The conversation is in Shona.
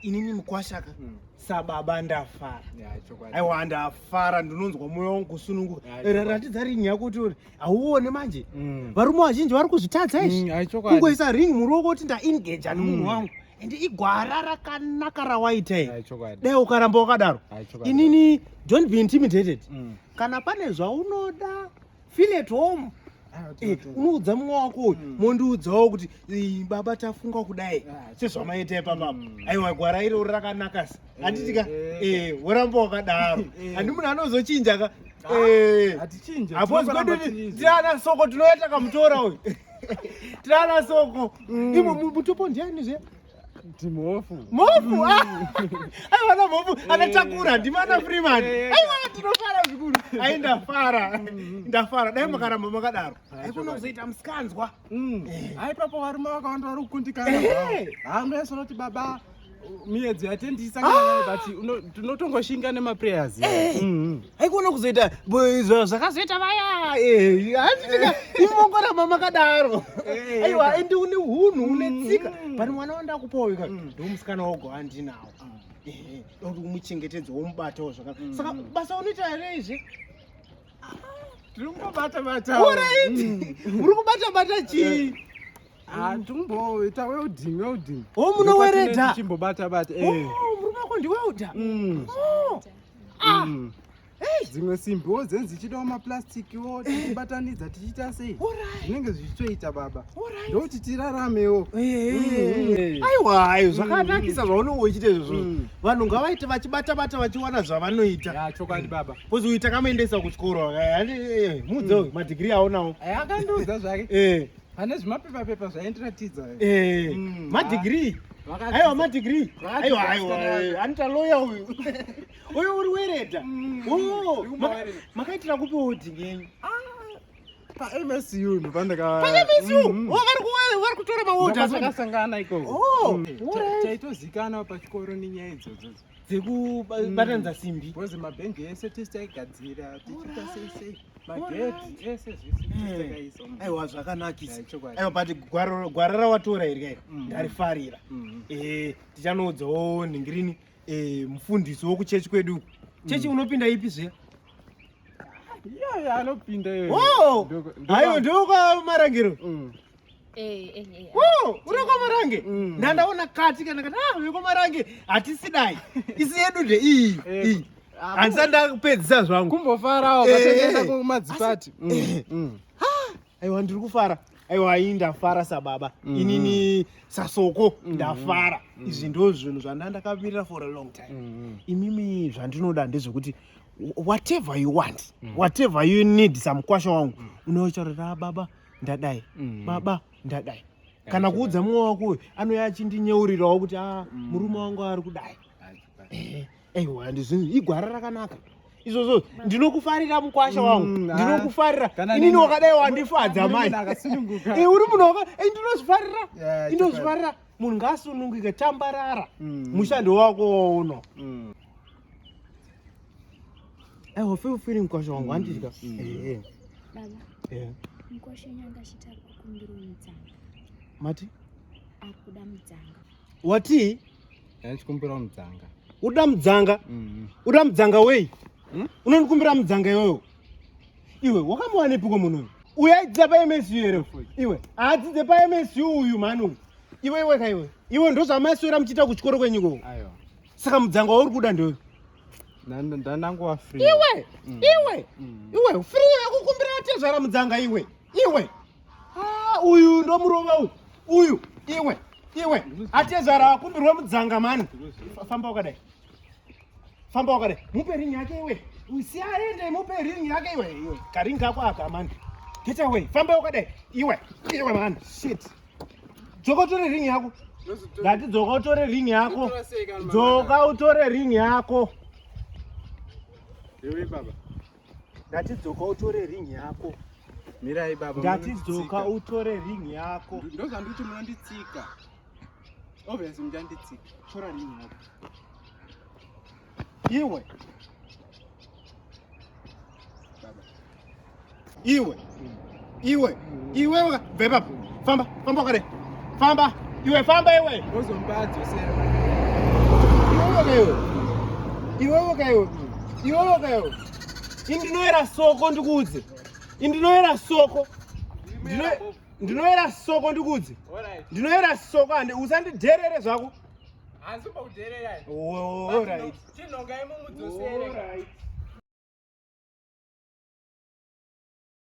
Inini mukwashaka sababa ndafara. Aiwa ndafara ndinonzwa mwoyo wangu kusununguka. Ratidza ringi yako kuti auone manje. Varume vazhinji vari kuzvitadza izvi. Kungoisa ringi muruoko kuti ndaengage nemunhu wangu. Ende igwara rakanaka rawaita iri. Dai ukaramba wakadaro. Inini don't be intimidated. Kana pane zvaunoda feel at home. Unoudza mumwe wako uyu mondiudzawo kuti baba tafunga kudai sezvamaita ipapa. Aiwa gwara iro rakanaka si handitika woramba wakadaro handi munhu anozochinja ka apozi kwedu tirana soko tinoita kamutora uyu tirana soko imo mutopo ndiani zve Mofu. Aiwa na mofu anatakura ndimana Freeman. Aiwa tinofara zvikuru. Ai ndafara. Dai makaramba makadaro. Aikona kuzoita musikanzwa. Ai papo varume vakawanda vari kukundikana. Hambeso noti baba miedzi yatendisa kana but tinotongoshinga nemaprayers. Aikona kuzoita zvakazoita vaya. Handitika imongora mama kadaro. Aiwa endi une hunhu une tsika. Pani mwana wanda kupawo ika ndomusikana wogo handinawo. Uri kumuchengetedza womubatawo zvakanaka. Saka basa unoita here izvi? Tiri kungobata-bata. Alright. Uri kubata-bata chii? Tumboita welding. Munoweredha? Tichimbobata-bata. Murume wako ndiweldha? Dzimwe simbiwo dzenzi dzichidawo maplastikiwo tichibatanidza tichiita sei zvinenge zvichitoita baba ndokuti tiraramewo. Aiwa zvakanakisa zvaunenge uchiita izvozvo. Vanhu ngavaite vachibata-bata vachiwana zvavanoita. Chokwadi baba. Pozoita kamaendesa kuchikoro mudze madhigiri aonawo. Akandiudza zvake. Pane zvimapepa zvaindiratidza. Madhigiri. Aiwa madhigiri. Aiwa anoita lawyer uyu. Uyu uri weredha. Makaitira kupi welding yenyu? PaMSU ndopandaka. PaMSU? Vari kutora maorders akasangana ikoko. Chaitozikana pachikoro nenyaya idzodzo dzekubatanidza simbi. Because mabhengi ese tichaigadzira tichiita sei magedhi ese zvisi takaisa. Aiwa zvakanakisa. Aiwa but gwara rawatora iri ndarifarira. Tichanoudzawo nhingirini mufundisi wokuchechi kwedu. Chechi unopinda ipi zve? Anopinda aiwa ndokamarangiro. Uri kwamarange? Ndandaona kati kana wekwamarange hatisidai. Isi yedu nde iyi. Handisati ndakupedzisa zvangu. Kumbofarawo katengesa kumadzipati. Aiwa ndiri kufara. Aiwa ndafara sababa. Inini sasoko ndafara. Izvi ndo zvinhu zvandakamirira for a long time. Imimi zvandinoda ndezvekuti whatever you want, whatever you need samukwasha wangu unochaurira baba ndadai. Baba ndadai. Kana kuudza mumwe wako anouya achindinyeurirawo kuti murume wangu ari kudai. Aiwa igwara rakanaka. Izvozvo ndinokufarira mukwasha wangu. Ndinokufarira. Inini wakadai wandifadza mai. Uri munhu ndinozvifarira. Indozvifarira. Munhu ngasununguke tambarara. Mushando wako uno. Aiwa feel free mukwasha wangu handika. Baba. Mukwasha nyanga chita kukumbira mudzanga. Mati? Akuda mudzanga. Wati? Ndikumbira mudzanga. Uda mudzanga? Uda mudzanga wei? Unondikumbira mudzanga iwewe? Iwe wakamuwanepiko munhu uyu? Uyu aidzidza paMSU here? Iwe adzidze paMSU uyu manu. Iwe kaiwe. Iwe ndozvamaswera muchiita kuchikoro kwenyuko. Aiwa. Saka mudzanga wauri kuda ndewe? Ndandanguwa free. Iwe free yakukumbira atezvara mudzanga iwe. Uyu ndo murova uyu. Iwe atezvara akumbirwa mudzanga mani. Famba wakadai. Mupe ring yake iwe. Usiaende mupe ring yake iwe. Karing kako aka mani. Get away. Famba wakadai. Iwe man. Shit. Dzoka utore ring yako. Ngati dzoka utore ring yako. Dzoka utore ring yako. Iwe baba. Ngati dzoka utore ring yako. Mirai baba. Ngati dzoka utore ring yako. Ndozvanduti munonditsika. Obviously mundanditsika. Tora ring yako. Iwe. Baba. Iwe beba. Famba wakadai. Famba iwe. Uzombadzi usere. iwewe indinoera soko ndikudze indinoera soko ndinoera soko ndikudze ndinoera soko ande usandidherere zvako hanzi mbauderera alright chinonga imudzosere